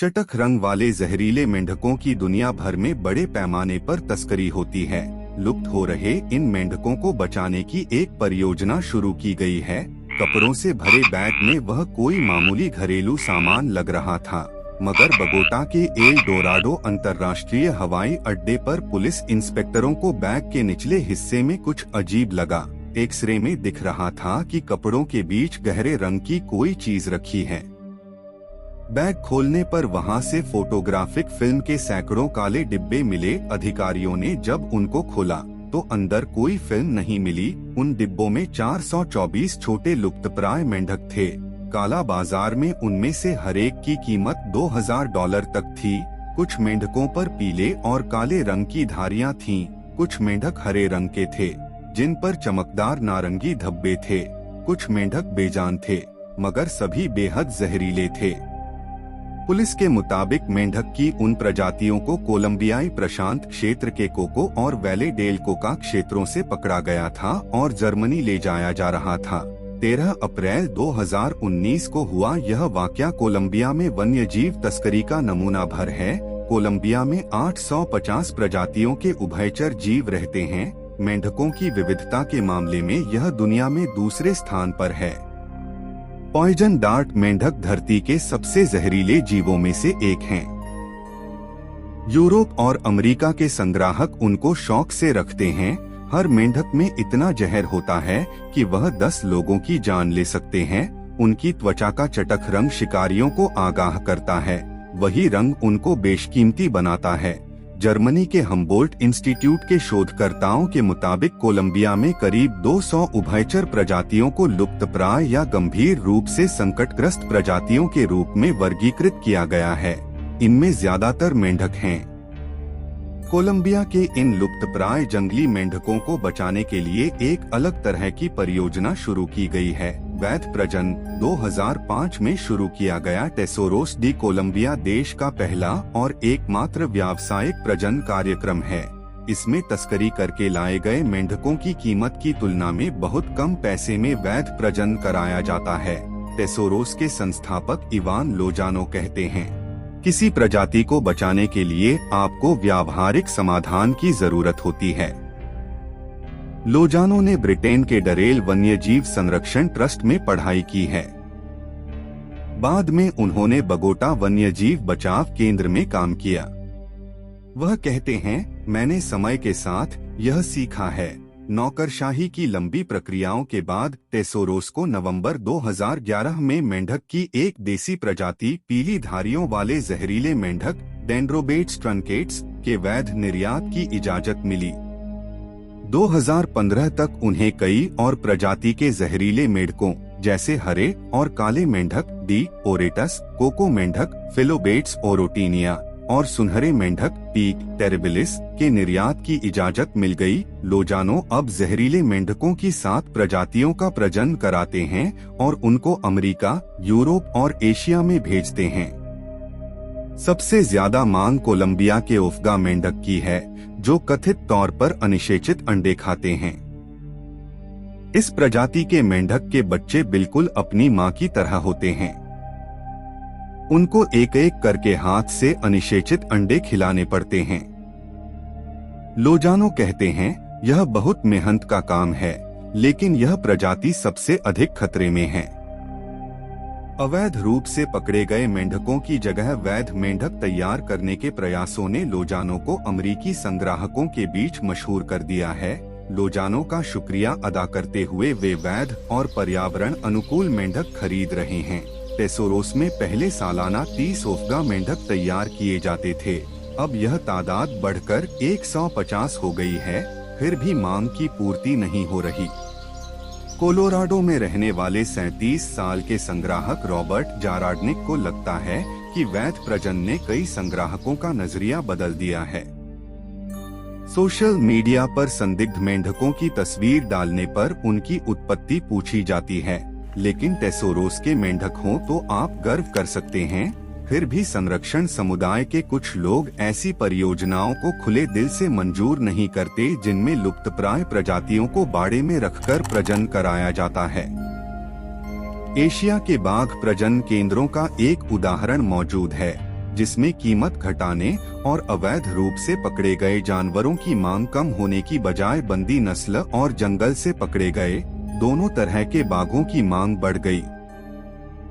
चटक रंग वाले जहरीले मेंढकों की दुनिया भर में बड़े पैमाने पर तस्करी होती है। लुप्त हो रहे इन मेंढकों को बचाने की एक परियोजना शुरू की गई है। कपड़ों से भरे बैग में वह कोई मामूली घरेलू सामान लग रहा था, मगर बगोटा के एल डोराडो अंतर्राष्ट्रीय हवाई अड्डे पर पुलिस इंस्पेक्टरों को बैग के निचले हिस्से में कुछ अजीब लगा। एक्सरे में दिख रहा था कि कपड़ों के बीच गहरे रंग की कोई चीज रखी है। बैग खोलने पर वहां से फोटोग्राफिक फिल्म के सैकड़ों काले डिब्बे मिले। अधिकारियों ने जब उनको खोला तो अंदर कोई फिल्म नहीं मिली। उन डिब्बों में 424 छोटे लुप्तप्राय मेंढक थे। काला बाजार में उनमें से हर एक की कीमत $2000 तक थी। कुछ मेंढकों पर पीले और काले रंग की धारियां थीं। कुछ मेंढक हरे रंग के थे, जिन पर चमकदार नारंगी धब्बे थे। कुछ मेंढक बेजान थे, मगर सभी बेहद जहरीले थे। पुलिस के मुताबिक मेंढक की उन प्रजातियों को कोलंबियाई प्रशांत क्षेत्र के कोको और वैले डेल कोका क्षेत्रों से पकड़ा गया था और जर्मनी ले जाया जा रहा था। 13 अप्रैल 2019 को हुआ यह वाकया कोलंबिया में वन्यजीव तस्करी का नमूना भर है। कोलंबिया में 850 प्रजातियों के उभयचर जीव रहते हैं। मेंढकों की विविधता के मामले में यह दुनिया में दूसरे स्थान पर है। पॉइजन डार्ट मेंढक धरती के सबसे जहरीले जीवों में से एक हैं। यूरोप और अमेरिका के संग्राहक उनको शौक से रखते हैं। हर मेंढक में इतना जहर होता है कि वह 10 लोगों की जान ले सकते हैं। उनकी त्वचा का चटक रंग शिकारियों को आगाह करता है। वही रंग उनको बेशकीमती बनाता है। जर्मनी के हम्बोल्ट इंस्टीट्यूट के शोधकर्ताओं के मुताबिक कोलंबिया में करीब 200 उभयचर प्रजातियों को लुप्तप्राय या गंभीर रूप से संकटग्रस्त प्रजातियों के रूप में वर्गीकृत किया गया है। इनमें ज्यादातर मेंढक हैं। कोलंबिया के इन लुप्तप्राय जंगली मेंढकों को बचाने के लिए एक अलग तरह की परियोजना शुरू की गई है। वैध प्रजनन 2005 में शुरू किया गया टेसोरोस डी कोलंबिया देश का पहला और एकमात्र व्यावसायिक प्रजनन कार्यक्रम है। इसमें तस्करी करके लाए गए मेंढकों की कीमत की तुलना में बहुत कम पैसे में वैध प्रजनन कराया जाता है। टेसोरोस के संस्थापक इवान लोजानो कहते हैं, किसी प्रजाति को बचाने के लिए आपको व्यावहारिक समाधान की जरूरत होती है। लोजानो ने ब्रिटेन के डरेल वन्यजीव संरक्षण ट्रस्ट में पढ़ाई की है। बाद में उन्होंने बगोटा वन्यजीव बचाव केंद्र में काम किया। वह कहते हैं, मैंने समय के साथ यह सीखा है। नौकरशाही की लंबी प्रक्रियाओं के बाद टेसोरोस को नवंबर 2011 में मेंढक की एक देसी प्रजाति पीली धारियों वाले जहरीले मेंढक डेंड्रोबेट्स ट्रंकेट्स के वैध निर्यात की इजाजत मिली। 2015 तक उन्हें कई और प्रजाति के जहरीले मेंढकों जैसे हरे और काले मेंढक डी ओरेटस, कोको मेंढक फिलोबेट्स ओरोटीनिया और सुनहरे मेंढक पीक टेरेबिलिस के निर्यात की इजाजत मिल गई। लोजानो अब जहरीले मेंढकों की 7 प्रजातियों का प्रजनन कराते हैं और उनको अमेरिका, यूरोप और एशिया में भेजते हैं। सबसे ज्यादा मांग कोलंबिया के उफ्गा मेंढक की है, जो कथित तौर पर अनिषेचित अंडे खाते हैं। इस प्रजाति के मेंढक के बच्चे बिल्कुल अपनी मां की तरह होते हैं। उनको एक एक करके हाथ से अनिषेचित अंडे खिलाने पड़ते हैं। लोजानो कहते हैं, यह बहुत मेहनत का काम है, लेकिन यह प्रजाति सबसे अधिक खतरे में है। अवैध रूप से पकड़े गए मेंढकों की जगह वैध मेंढक तैयार करने के प्रयासों ने लोजानो को अमेरिकी संग्राहकों के बीच मशहूर कर दिया है। लोजानो का शुक्रिया अदा करते हुए वे वैध और पर्यावरण अनुकूल मेंढक खरीद रहे हैं। टेसोरोस में पहले सालाना 30 उफ्गा मेंढक तैयार किए जाते थे। अब यह तादाद बढ़कर 150 हो गई है, फिर भी मांग की पूर्ति नहीं हो रही। कोलोराडो में रहने वाले 37 साल के संग्राहक रॉबर्ट जाराडनिक को लगता है कि वैध प्रजनन ने कई संग्राहकों का नजरिया बदल दिया है। सोशल मीडिया पर संदिग्ध मेंढकों की तस्वीर डालने पर उनकी उत्पत्ति पूछी जाती है, लेकिन टेसोरोस के मेंढक हों तो आप गर्व कर सकते हैं। फिर भी संरक्षण समुदाय के कुछ लोग ऐसी परियोजनाओं को खुले दिल से मंजूर नहीं करते जिनमें लुप्तप्राय प्रजातियों को बाड़े में रखकर प्रजनन कराया जाता है। एशिया के बाघ प्रजनन केंद्रों का एक उदाहरण मौजूद है। जिसमें कीमत घटाने और अवैध रूप से पकड़े गए जानवरों की मांग कम होने की बजाय बंदी नस्ल और जंगल से पकड़े गए दोनों तरह के बाघों की मांग बढ़ गई।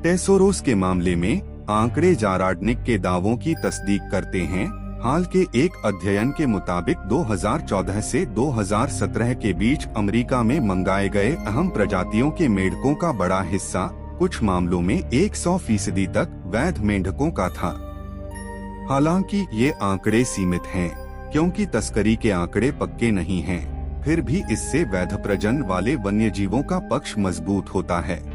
टेसोरोस के मामले में आंकड़े जाराडनिक के दावों की तस्दीक करते हैं। हाल के एक अध्ययन के मुताबिक 2014 से 2017 के बीच अमेरिका में मंगाए गए अहम प्रजातियों के मेंढकों का बड़ा हिस्सा, कुछ मामलों में 100% तक वैध मेंढकों का था। हालांकि ये आंकड़े सीमित हैं, क्योंकि तस्करी के आंकड़े पक्के नहीं हैं। फिर भी इससे वैध प्रजनन वाले वन्यजीवों का पक्ष मजबूत होता है।